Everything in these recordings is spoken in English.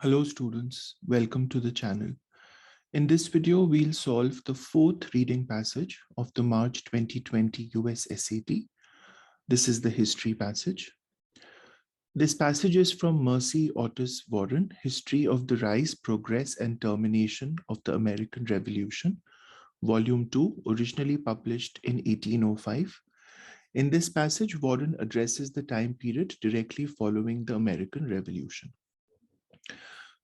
Hello students, welcome to the channel. In this video, we'll solve the fourth reading passage of the March 2020 US SAT. This is the history passage. This passage is from Mercy Otis Warren, History of the Rise, Progress and Termination of the American Revolution, Volume 2, originally published in 1805. In this passage, Warren addresses the time period directly following the American Revolution.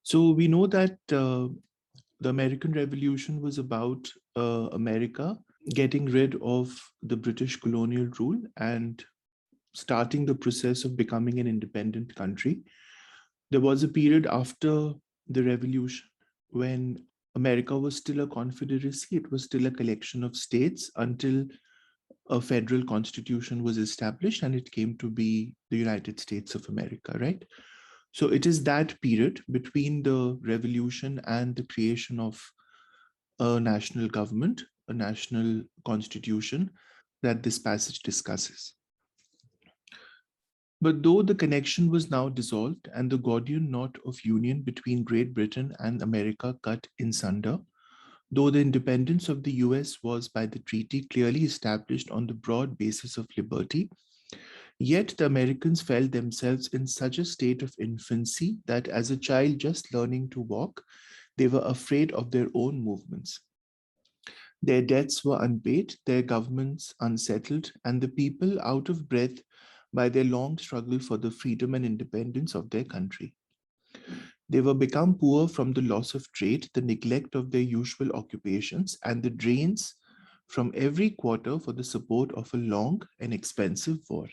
So we know that the American Revolution was about America getting rid of the British colonial rule and starting the process of becoming an independent country. There was a period after the revolution when America was still a confederacy. It was still a collection of states until a federal constitution was established and it came to be the United States of America, right? So it is that period between the revolution and the creation of a national government, a national constitution, that this passage discusses. But though the connection was now dissolved and the Gordian knot of union between Great Britain and America cut in sunder, though the independence of the US was by the treaty clearly established on the broad basis of liberty, yet the Americans felt themselves in such a state of infancy that as a child just learning to walk, they were afraid of their own movements. Their debts were unpaid, their governments unsettled, and the people out of breath by their long struggle for the freedom and independence of their country. They were become poor from the loss of trade, the neglect of their usual occupations, and the drains from every quarter for the support of a long and expensive war.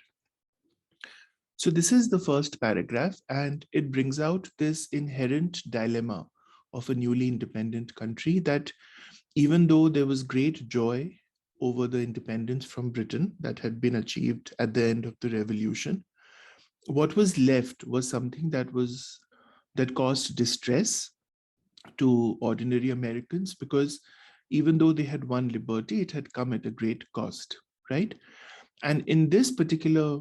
So this is the first paragraph, and it brings out this inherent dilemma of a newly independent country, that even though there was great joy over the independence from Britain that had been achieved at the end of the revolution, what was left was something that caused distress to ordinary Americans, because even though they had won liberty, it had come at a great cost, right? And in this particular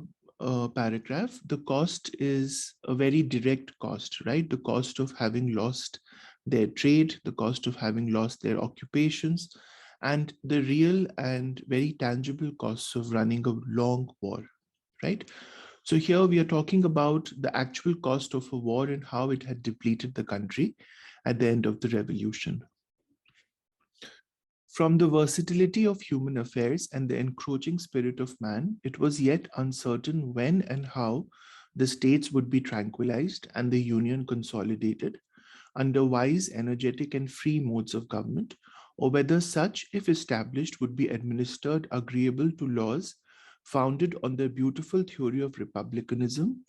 paragraph, the cost is a very direct cost, right? The cost of having lost their trade, the cost of having lost their occupations, and the real and very tangible costs of running a long war, right? So here we are talking about the actual cost of a war and how it had depleted the country at the end of the revolution. From the versatility of human affairs and the encroaching spirit of man, it was yet uncertain when and how the states would be tranquilized and the union consolidated under wise, energetic, and free modes of government, or whether such, if established, would be administered agreeable to laws founded on the beautiful theory of republicanism,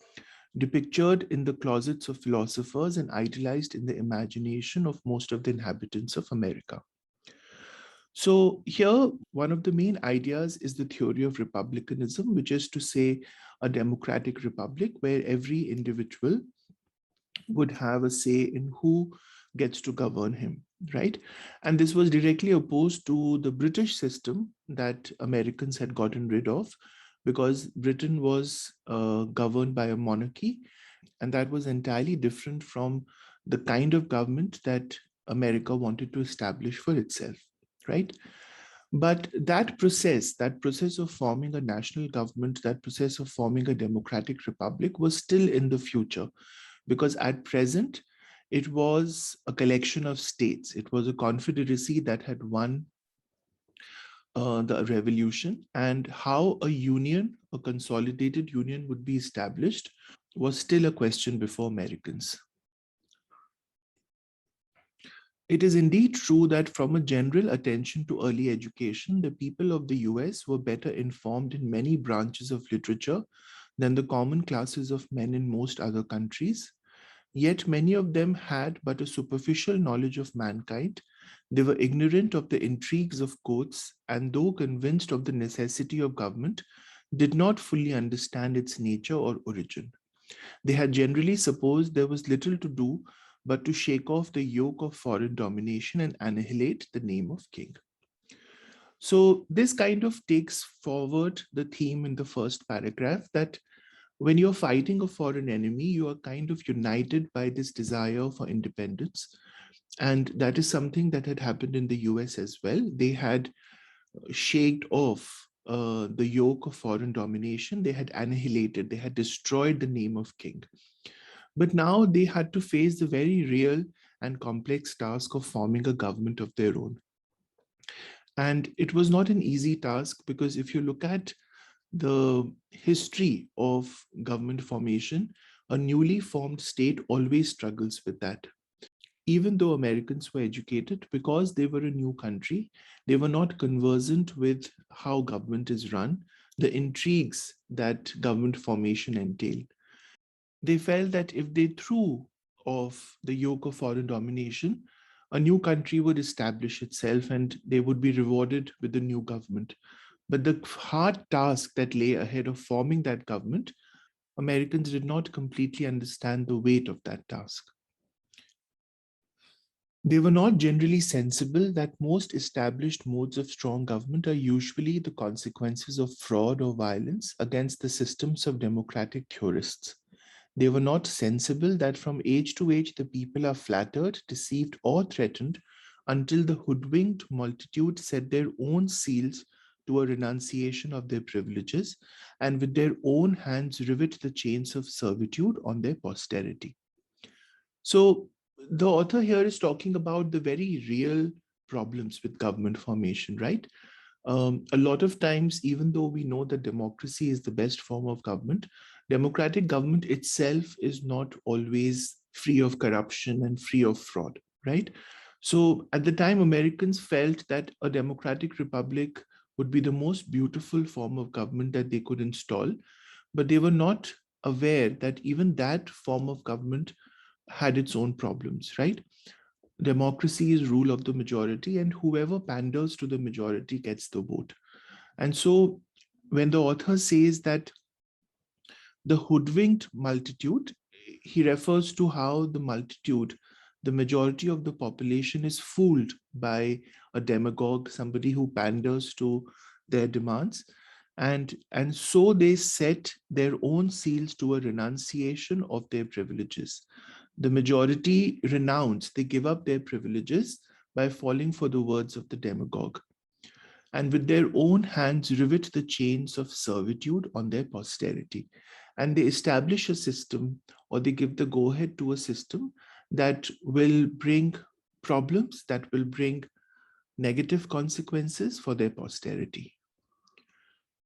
depictured in the closets of philosophers and idealized in the imagination of most of the inhabitants of America. So here, one of the main ideas is the theory of republicanism, which is to say a democratic republic where every individual would have a say in who gets to govern him, right? And this was directly opposed to the British system that Americans had gotten rid of, because Britain was governed by a monarchy, and that was entirely different from the kind of government that America wanted to establish for itself, right? But that process of forming a national government, that process of forming a democratic republic was still in the future, because at present, it was a collection of states. It was a confederacy that had won the revolution, and how a union, a consolidated union, would be established was still a question before Americans. It is indeed true that from a general attention to early education, the people of the US were better informed in many branches of literature than the common classes of men in most other countries. Yet many of them had but a superficial knowledge of mankind. They were ignorant of the intrigues of courts, and though convinced of the necessity of government, did not fully understand its nature or origin. They had generally supposed there was little to do but to shake off the yoke of foreign domination and annihilate the name of king. So this kind of takes forward the theme in the first paragraph, that When you're fighting a foreign enemy, you are kind of united by this desire for independence. And that is something that had happened in the US as well. They had shaked off the yoke of foreign domination. They had annihilated, they had destroyed the name of king. But now they had to face the very real and complex task of forming a government of their own. And it was not an easy task, because if you look at the history of government formation, a newly formed state always struggles with that. Even though Americans were educated, because they were a new country, they were not conversant with how government is run, the intrigues that government formation entailed. They felt that if they threw off the yoke of foreign domination, a new country would establish itself and they would be rewarded with a new government. But the hard task that lay ahead of forming that government, Americans did not completely understand the weight of that task. They were not generally sensible that most established modes of strong government are usually the consequences of fraud or violence against the systems of democratic theorists. They were not sensible that from age to age the people are flattered, deceived, or threatened until the hoodwinked multitude set their own seals to a renunciation of their privileges and with their own hands rivet the chains of servitude on their posterity. So, the author here is talking about the very real problems with government formation, right? A lot of times, even though we know that democracy is the best form of government, democratic government itself is not always free of corruption and free of fraud, right? So at the time, Americans felt that a democratic republic would be the most beautiful form of government that they could install, but they were not aware that even that form of government had its own problems, right? Democracy is rule of the majority, and whoever panders to the majority gets the vote. And so, when the author says that the hoodwinked multitude, he refers to how the multitude, the majority of the population, is fooled by a demagogue, somebody who panders to their demands. And so they set their own seals to a renunciation of their privileges. The majority renounce, they give up their privileges by falling for the words of the demagogue, and with their own hands rivet the chains of servitude on their posterity. And they establish a system, or they give the go ahead to a system that will bring problems, that will bring negative consequences for their posterity.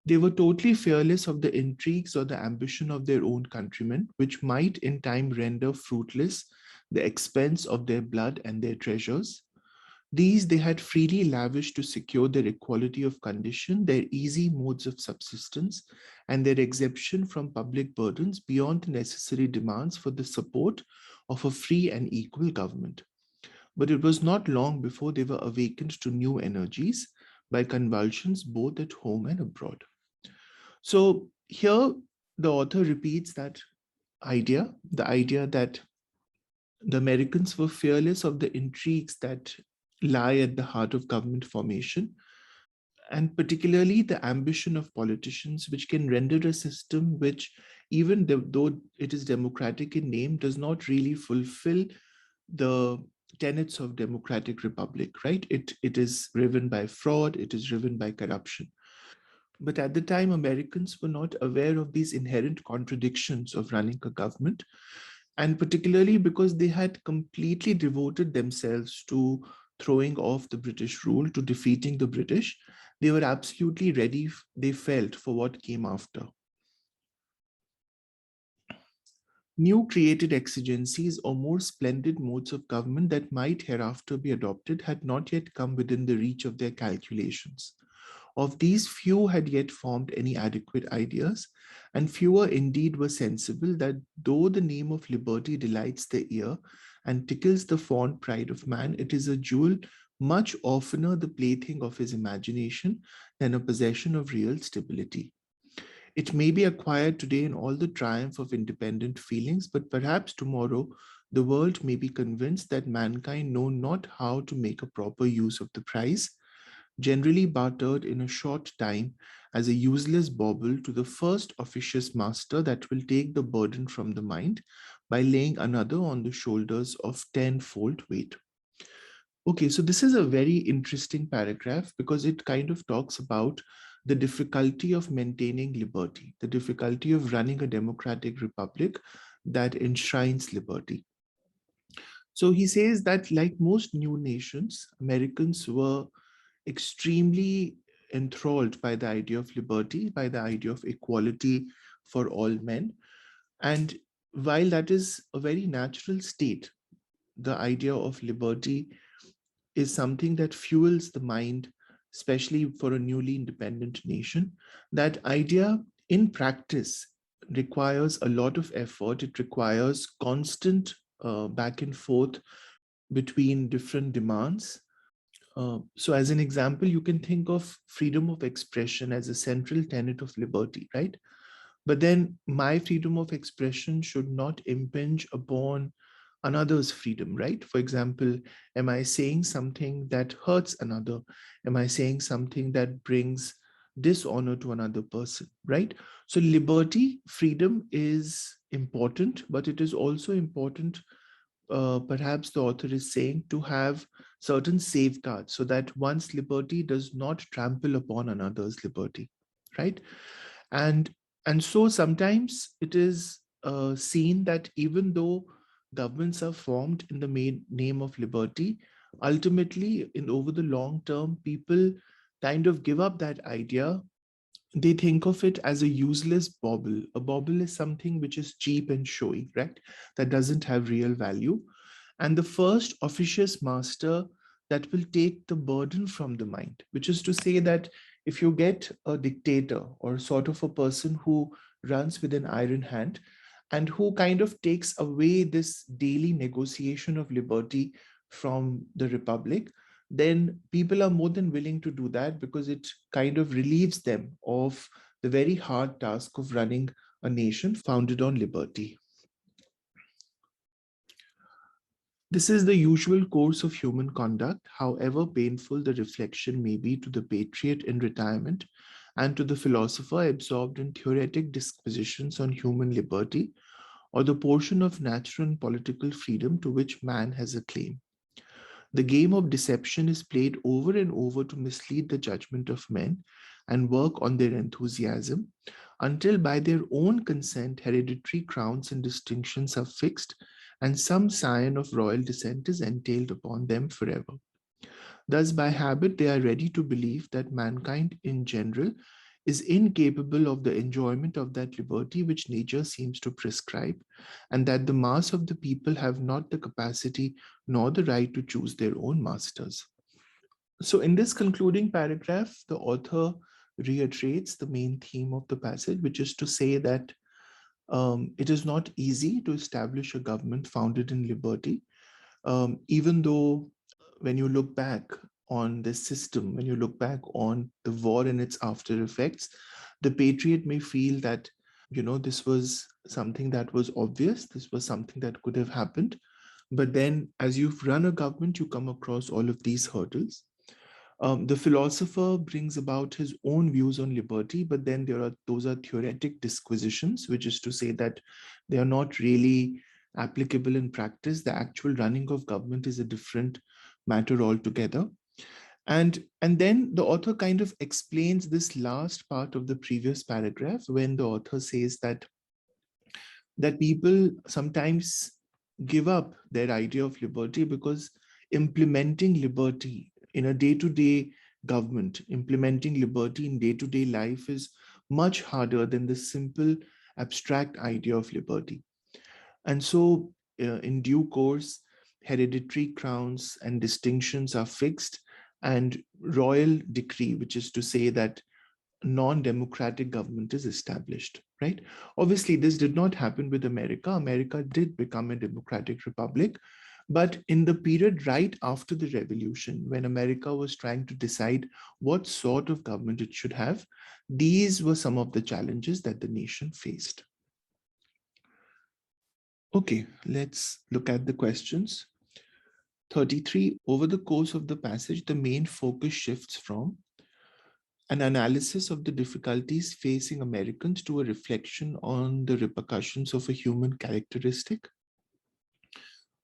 They were totally fearless of the intrigues or the ambition of their own countrymen, which might in time render fruitless the expense of their blood and their treasures. These they had freely lavished to secure their equality of condition, their easy modes of subsistence, and their exemption from public burdens beyond the necessary demands for the support of a free and equal government. But it was not long before they were awakened to new energies by convulsions both at home and abroad. So here the author repeats that idea, the idea that the Americans were fearless of the intrigues that lie at the heart of government formation, and particularly the ambition of politicians, which can render a system which, even though it is democratic in name, does not really fulfill the tenets of democratic republic, right? It is driven by fraud, it is driven by corruption. But at the time, Americans were not aware of these inherent contradictions of running a government, and particularly because they had completely devoted themselves to throwing off the British rule, to defeating the British. They were absolutely ready, they felt, for what came after. New created exigencies or more splendid modes of government that might hereafter be adopted had not yet come within the reach of their calculations. Of these, few had yet formed any adequate ideas, and fewer indeed were sensible that though the name of liberty delights the ear and tickles the fond pride of man, it is a jewel much oftener the plaything of his imagination than a possession of real stability. It may be acquired today in all the triumph of independent feelings, but perhaps tomorrow the world may be convinced that mankind know not how to make a proper use of the prize, generally bartered in a short time as a useless bauble to the first officious master that will take the burden from the mind by laying another on the shoulders of tenfold weight. Okay, so this is a very interesting paragraph because it kind of talks about the difficulty of maintaining liberty, the difficulty of running a democratic republic that enshrines liberty. So he says that, like most new nations, Americans were extremely enthralled by the idea of liberty, by the idea of equality for all men. And while that is a very natural state, the idea of liberty is something that fuels the mind, especially for a newly independent nation. That idea in practice requires a lot of effort. It requires constant back and forth between different demands. So, as an example, you can think of freedom of expression as a central tenet of liberty, right? But then my freedom of expression should not impinge upon another's freedom, right? For example, am I saying something that hurts another? Am I saying something that brings dishonor to another person, right? So, liberty, freedom is important, but it is also important, perhaps the author is saying, to have certain safeguards so that one's liberty does not trample upon another's liberty, right? And and so sometimes it is seen that even though governments are formed in the main name of liberty, ultimately, in over the long term, people kind of give up that idea. They think of it as a useless bauble. A bauble is something which is cheap and showy, right? That doesn't have real value. And the first officious master that will take the burden from the mind, which is to say that if you get a dictator or sort of a person who runs with an iron hand and who kind of takes away this daily negotiation of liberty from the republic, then people are more than willing to do that because it kind of relieves them of the very hard task of running a nation founded on liberty. This is the usual course of human conduct, however painful the reflection may be to the patriot in retirement and to the philosopher absorbed in theoretic disquisitions on human liberty or the portion of natural and political freedom to which man has a claim. The game of deception is played over and over to mislead the judgment of men and work on their enthusiasm until by their own consent hereditary crowns and distinctions are fixed and some scion of royal descent is entailed upon them forever. Thus, by habit, they are ready to believe that mankind in general is incapable of the enjoyment of that liberty which nature seems to prescribe, and that the mass of the people have not the capacity nor the right to choose their own masters. So, in this concluding paragraph, the author reiterates the main theme of the passage, which is to say that it is not easy to establish a government founded in liberty, even though when you look back on this system, when you look back on the war and its after effects, the patriot may feel that, this was something that was obvious, this was something that could have happened. But then, as you've run a government, you come across all of these hurdles. The philosopher brings about his own views on liberty, but then those are theoretic disquisitions, which is to say that they are not really applicable in practice. The actual running of government is a different matter altogether. And then the author kind of explains this last part of the previous paragraph when the author says that people sometimes give up their idea of liberty because implementing liberty in a day-to-day government, implementing liberty in day-to-day life is much harder than the simple abstract idea of liberty. And so, in due course, hereditary crowns and distinctions are fixed, and royal decree, which is to say that non-democratic government is established, right? Obviously, this did not happen with America. America did become a democratic republic, but in the period right after the revolution, when America was trying to decide what sort of government it should have, these were some of the challenges that the nation faced. Okay, let's look at the questions. 33, over the course of the passage, the main focus shifts from an analysis of the difficulties facing Americans to a reflection on the repercussions of a human characteristic,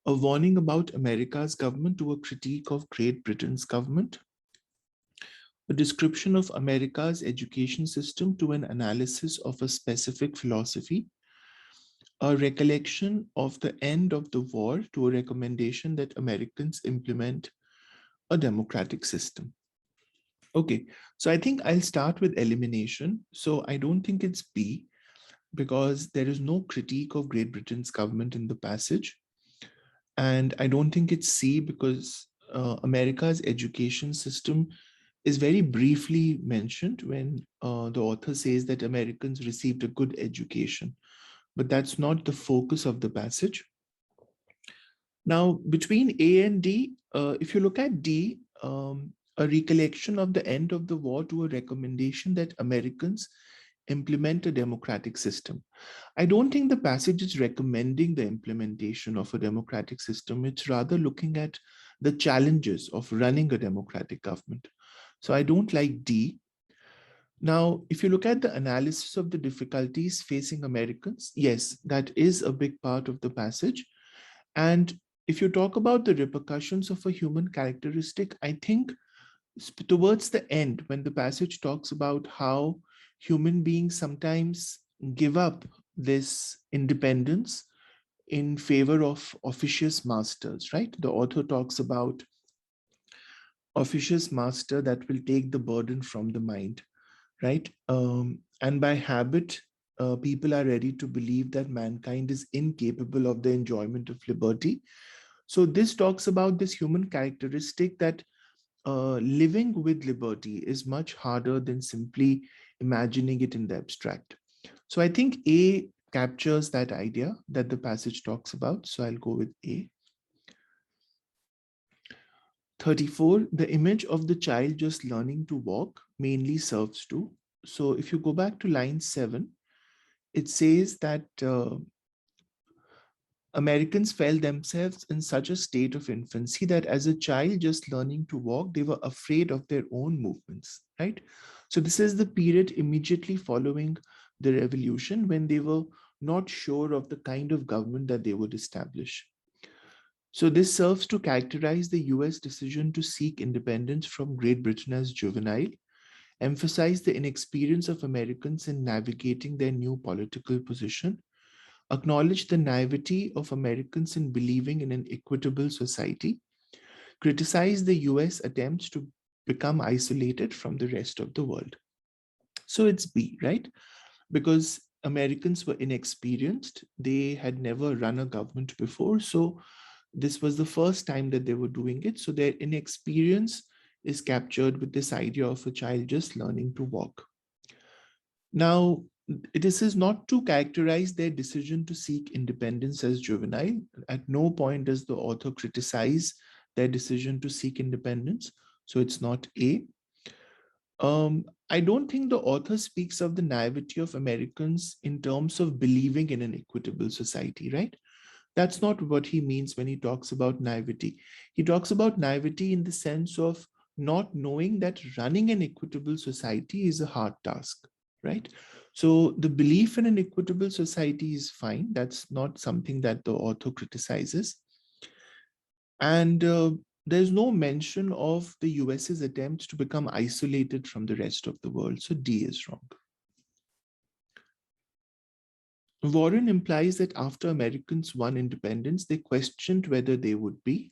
a warning about America's government to a critique of Great Britain's government, a description of America's education system to an analysis of a specific philosophy, a recollection of the end of the war to a recommendation that Americans implement a democratic system. Okay, so I think I'll start with elimination. So I don't think it's B because there is no critique of Great Britain's government in the passage. And I don't think it's C because America's education system is very briefly mentioned when the author says that Americans received a good education, but that's not the focus of the passage. Now, between A and D, if you look at D, a recollection of the end of the war to a recommendation that Americans implement a democratic system. I don't think the passage is recommending the implementation of a democratic system. It's rather looking at the challenges of running a democratic government. So I don't like D. Now, if you look at the analysis of the difficulties facing Americans, yes, that is a big part of the passage. And if you talk about the repercussions of a human characteristic, I think towards the end, when the passage talks about how human beings sometimes give up this independence in favor of officious masters, right? The author talks about officious master that will take the burden from the mind, right? And by habit, people are ready to believe that mankind is incapable of the enjoyment of liberty. So this talks about this human characteristic that living with liberty is much harder than simply imagining it in the abstract. So I think A captures that idea that the passage talks about. So I'll go with A. 34, the image of the child just learning to walk mainly serves to. So if you go back to line 7, it says that Americans felt themselves in such a state of infancy that as a child just learning to walk, they were afraid of their own movements, right? So this is the period immediately following the revolution when they were not sure of the kind of government that they would establish. So this serves to characterize the US decision to seek independence from Great Britain as juvenile, emphasize the inexperience of Americans in navigating their new political position, acknowledge the naivety of Americans in believing in an equitable society, criticize the US attempts to become isolated from the rest of the world. So it's B, right? Because Americans were inexperienced. They had never run a government before. So this was the first time that they were doing it. So their inexperience is captured with this idea of a child just learning to walk. Now, this is not to characterize their decision to seek independence as juvenile. At no point does the author criticize their decision to seek independence. So it's not A. I don't think the author speaks of the naivety of Americans in terms of believing in an equitable society, right? That's not what he means when he talks about naivety. He talks about naivety in the sense of not knowing that running an equitable society is a hard task, right? So the belief in an equitable society is fine. That's not something that the author criticizes. And there's no mention of the US's attempts to become isolated from the rest of the world. So D is wrong. Warren implies that after Americans won independence, they questioned whether they would be.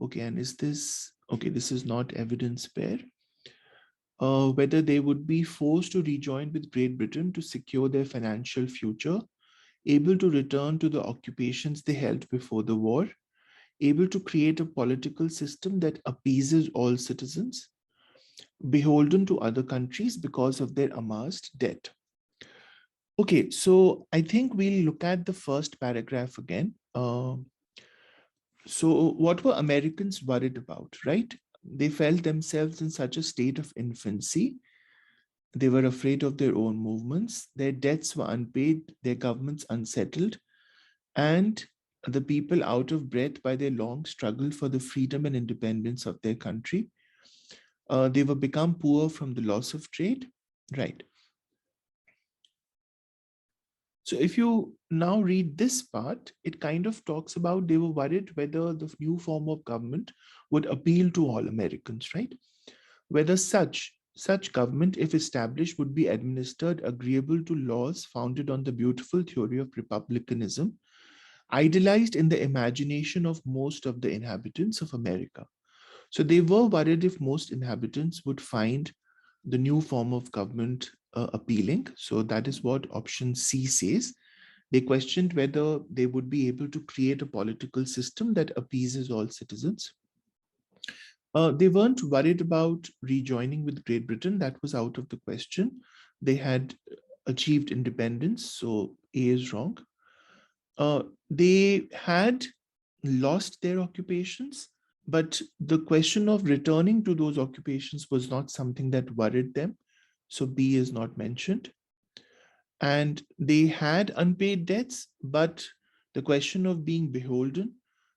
Okay, and is this, okay, this is not evidence pair. Whether they would be forced to rejoin with Great Britain to secure their financial future, able to return to the occupations they held before the war, able to create a political system that appeases all citizens, beholden to other countries because of their amassed debt. Okay, so I think we'll look at the first paragraph again. So what were Americans worried about, right? They felt themselves in such a state of infancy. They were afraid of their own movements. Their debts were unpaid, their governments unsettled, and the people out of breath by their long struggle for the freedom and independence of their country. They were become poor from the loss of trade. Right. So if you now read this part, it kind of talks about they were worried whether the new form of government would appeal to all Americans, right? Whether such government, if established, would be administered agreeable to laws founded on the beautiful theory of republicanism, idealized in the imagination of most of the inhabitants of America. So they were worried if most inhabitants would find the new form of government appealing. So that is what option C says. They questioned whether they would be able to create a political system that appeases all citizens. They weren't worried about rejoining with Great Britain. That was out of the question. They had achieved independence, so A is wrong. They had lost their occupations, but the question of returning to those occupations was not something that worried them. So B is not mentioned. And they had unpaid debts, but the question of being beholden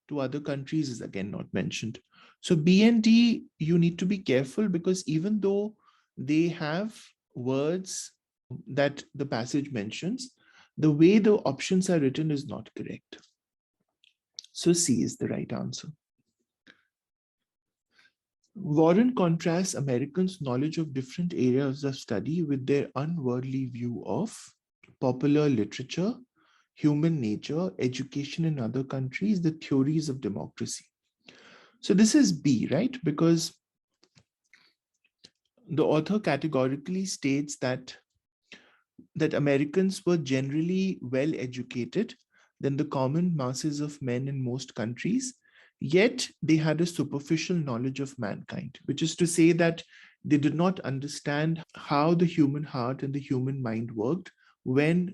to other countries is again not mentioned. So B and D, you need to be careful because even though they have words that the passage mentions, the way the options are written is not correct. So C is the right answer. Warren contrasts Americans' knowledge of different areas of study with their unworldly view of popular literature, human nature, education in other countries, the theories of democracy. So this is B, right? Because the author categorically states that Americans were generally well educated than the common masses of men in most countries, yet they had a superficial knowledge of mankind, which is to say that they did not understand how the human heart and the human mind worked when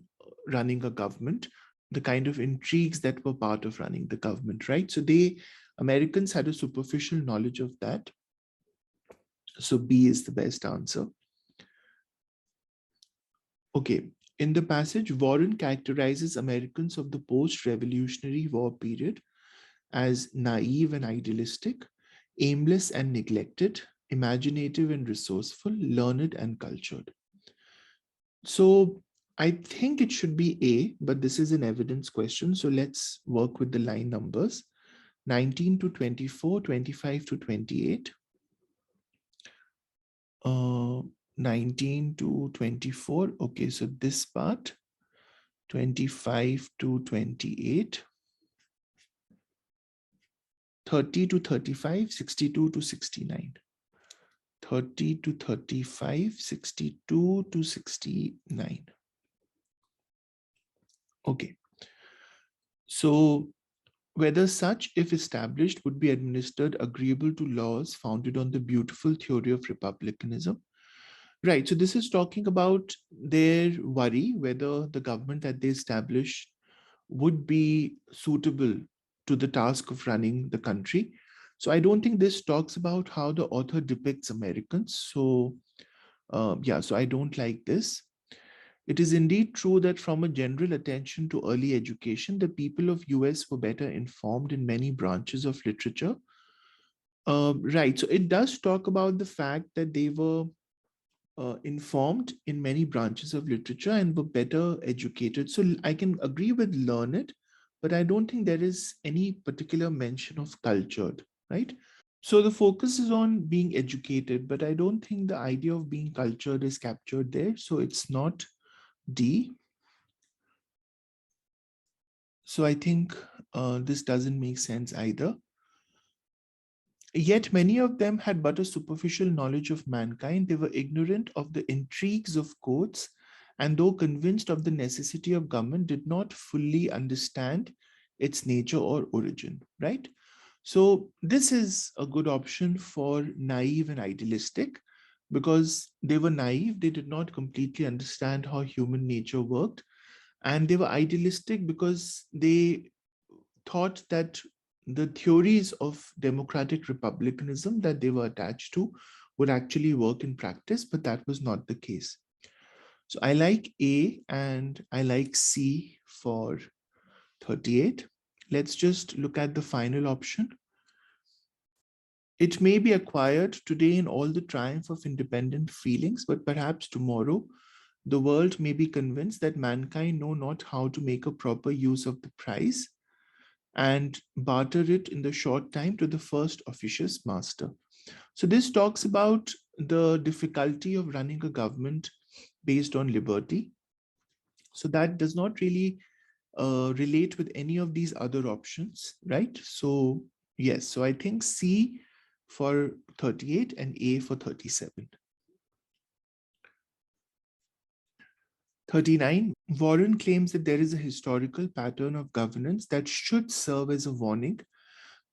running a government, the kind of intrigues that were part of running the government, right? So Americans had a superficial knowledge of that. So B is the best answer. Okay, in the passage, Warren characterizes Americans of the post-Revolutionary War period as naive and idealistic, aimless and neglected, imaginative and resourceful, learned and cultured. So I think it should be A, but this is an evidence question. So let's work with the line numbers. 19 to 24, 25 to 28. 19 to 24. Okay, so this part, 25 to 28. 30 to 35, 62 to 69. 30 to 35, 62 to 69. Okay. So whether such, if established, would be administered agreeable to laws founded on the beautiful theory of republicanism. Right. So this is talking about their worry whether the government that they establish would be suitable to the task of running the country. So I don't think this talks about how the author depicts Americans. So yeah, so I don't like this. It is indeed true that from a general attention to early education, the people of US were better informed in many branches of literature. Right. So it does talk about the fact that they were informed in many branches of literature and were better educated. So I can agree with learned, but I don't think there is any particular mention of cultured, right? So the focus is on being educated, but I don't think the idea of being cultured is captured there. So it's not D. So I think this doesn't make sense either. Yet many of them had but a superficial knowledge of mankind. They were ignorant of the intrigues of courts, and though convinced of the necessity of government, did not fully understand its nature or origin, right? So this is a good option for naive and idealistic because they were naive. They did not completely understand how human nature worked. And they were idealistic because they thought that the theories of democratic republicanism that they were attached to would actually work in practice, but that was not the case. So I like A and I like C for 38. Let's just look at the final option. It may be acquired today in all the triumph of independent feelings, but perhaps tomorrow the world may be convinced that mankind know not how to make a proper use of the prize and barter it in the short time to the first officious master. So this talks about the difficulty of running a government based on liberty. So that does not really relate with any of these other options, right? So yes, so I think C for 38 and A for 37. 39, Warren claims that there is a historical pattern of governance that should serve as a warning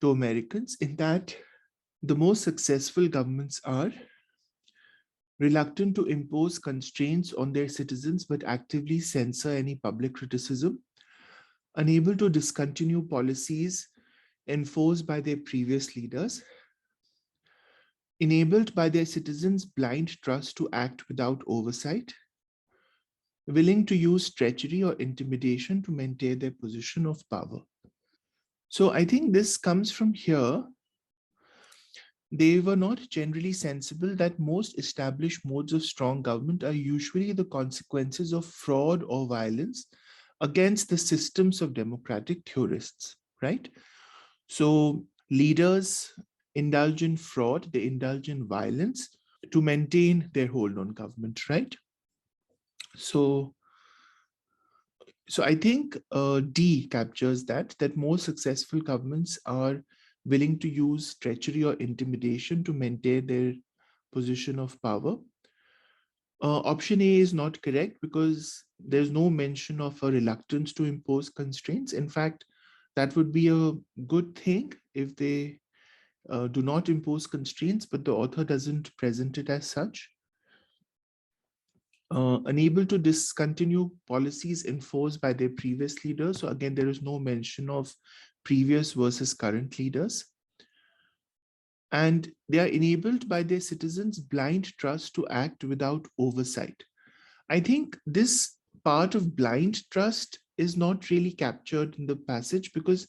to Americans, in that the most successful governments are reluctant to impose constraints on their citizens but actively censor any public criticism, unable to discontinue policies enforced by their previous leaders, enabled by their citizens' blind trust to act without oversight, willing to use treachery or intimidation to maintain their position of power. So I think this comes from here. They were not generally sensible that most established modes of strong government are usually the consequences of fraud or violence against the systems of democratic theorists, right? So leaders indulge in fraud, they indulge in violence to maintain their hold on government, right? So, so I think D captures that more successful governments are willing to use treachery or intimidation to maintain their position of power. Option A is not correct because there's no mention of a reluctance to impose constraints. In fact, that would be a good thing if they do not impose constraints, but the author doesn't present it as such. Unable to discontinue policies enforced by their previous leaders. So again, there is no mention of previous versus current leaders. And they are enabled by their citizens' blind trust to act without oversight. I think this part of blind trust is not really captured in the passage because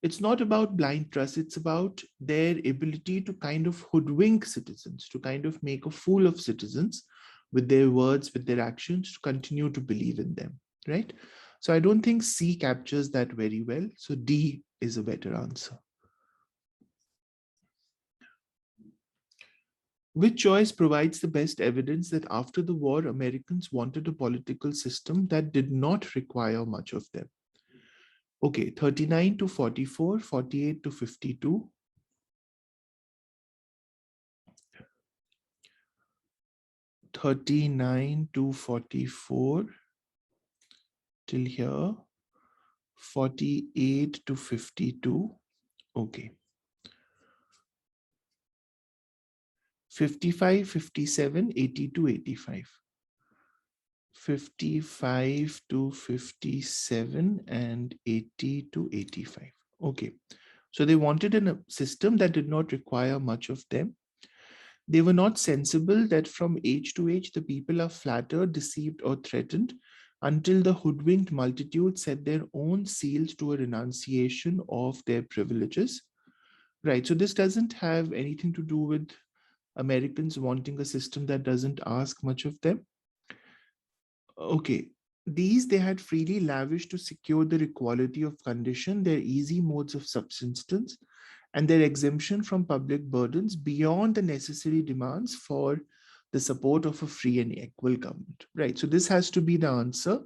it's not about blind trust. It's about their ability to kind of hoodwink citizens, to kind of make a fool of citizens with their words, with their actions, to continue to believe in them, right? So I don't think C captures that very well. So D is a better answer. Which choice provides the best evidence that after the war, Americans wanted a political system that did not require much of them? Okay, 39 to 44, 48 to 52. 39 to 44 till here, 48 to 52. Okay. 55, 57, 80 to 85. 55 to 57 and 80 to 85. Okay. So they wanted a system that did not require much of them. They were not sensible that from age to age, the people are flattered, deceived, or threatened until the hoodwinked multitude set their own seals to a renunciation of their privileges. Right. So this doesn't have anything to do with Americans wanting a system that doesn't ask much of them. Okay. These they had freely lavished to secure their equality of condition, their easy modes of subsistence, and their exemption from public burdens beyond the necessary demands for the support of a free and equal government. Right. So this has to be the answer,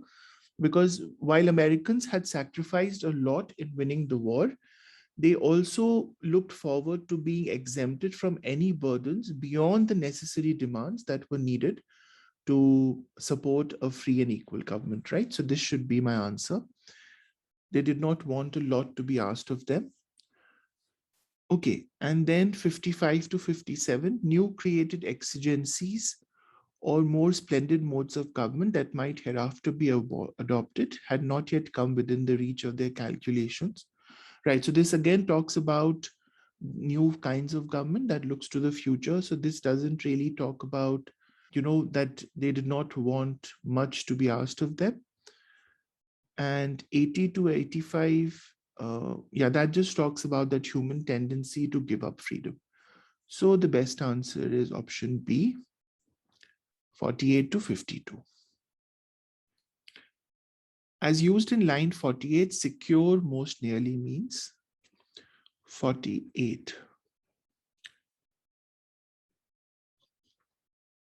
because while Americans had sacrificed a lot in winning the war, they also looked forward to being exempted from any burdens beyond the necessary demands that were needed to support a free and equal government, right? So this should be my answer. They did not want a lot to be asked of them. Okay, and then 55 to 57, new created exigencies or more splendid modes of government that might hereafter be adopted had not yet come within the reach of their calculations. Right, so this again talks about new kinds of government that looks to the future. So this doesn't really talk about, that they did not want much to be asked of them. And 80 to 85, Yeah, that just talks about that human tendency to give up freedom. So the best answer is option B, 48 to 52. As used in line 48, secure most nearly means 48.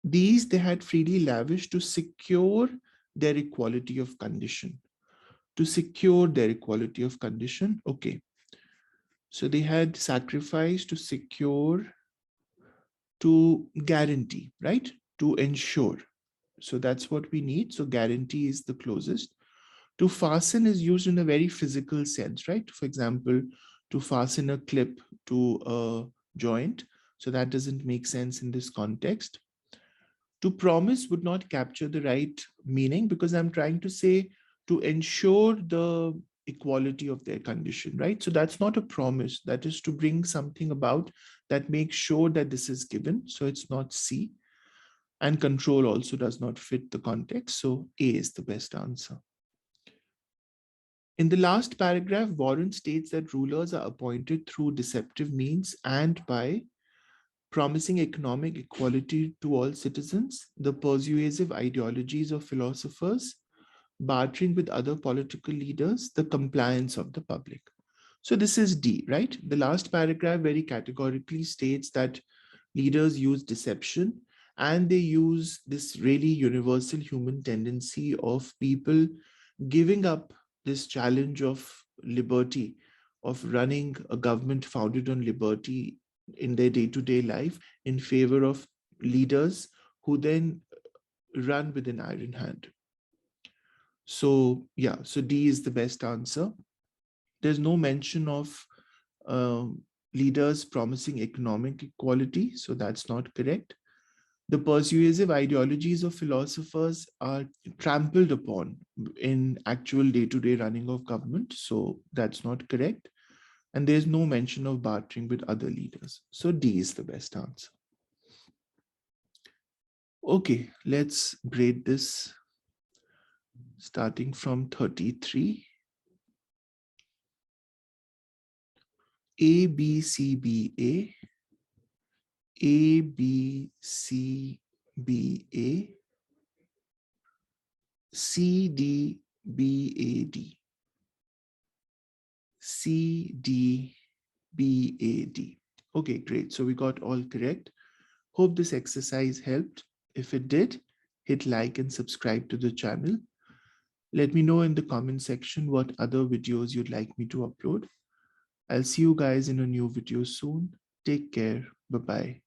These they had freely lavished to secure their equality of condition. To secure their equality of condition, okay. So they had sacrificed to secure, to guarantee, right? To ensure. So that's what we need. So guarantee is the closest. To fasten is used in a very physical sense, right? For example, to fasten a clip to a joint. So that doesn't make sense in this context. To promise would not capture the right meaning because I'm trying to say to ensure the equality of their condition, right? So that's not a promise. That is to bring something about that makes sure that this is given. So it's not C. And control also does not fit the context. So A is the best answer. In the last paragraph, Warren states that rulers are appointed through deceptive means and by promising economic equality to all citizens, the persuasive ideologies of philosophers, bartering with other political leaders, the compliance of the public. So this is D, right? The last paragraph very categorically states that leaders use deception and they use this really universal human tendency of people giving up this challenge of liberty, of running a government founded on liberty in their day-to-day life in favor of leaders who then run with an iron hand. So yeah, so D is the best answer. There's no mention of leaders promising economic equality, so that's not correct. The persuasive ideologies of philosophers are trampled upon in actual day-to-day running of government, so that's not correct. And there's no mention of bartering with other leaders. So D is the best answer. Okay, let's grade this starting from 33. A, B, C, B, A. A, B, C, B, A. C, D, B, A, D. C, D, B, A, D. Okay, great. So we got all correct. Hope this exercise helped. If it did, hit like and subscribe to the channel. Let me know in the comment section what other videos you'd like me to upload. I'll see you guys in a new video soon. Take care. Bye-bye.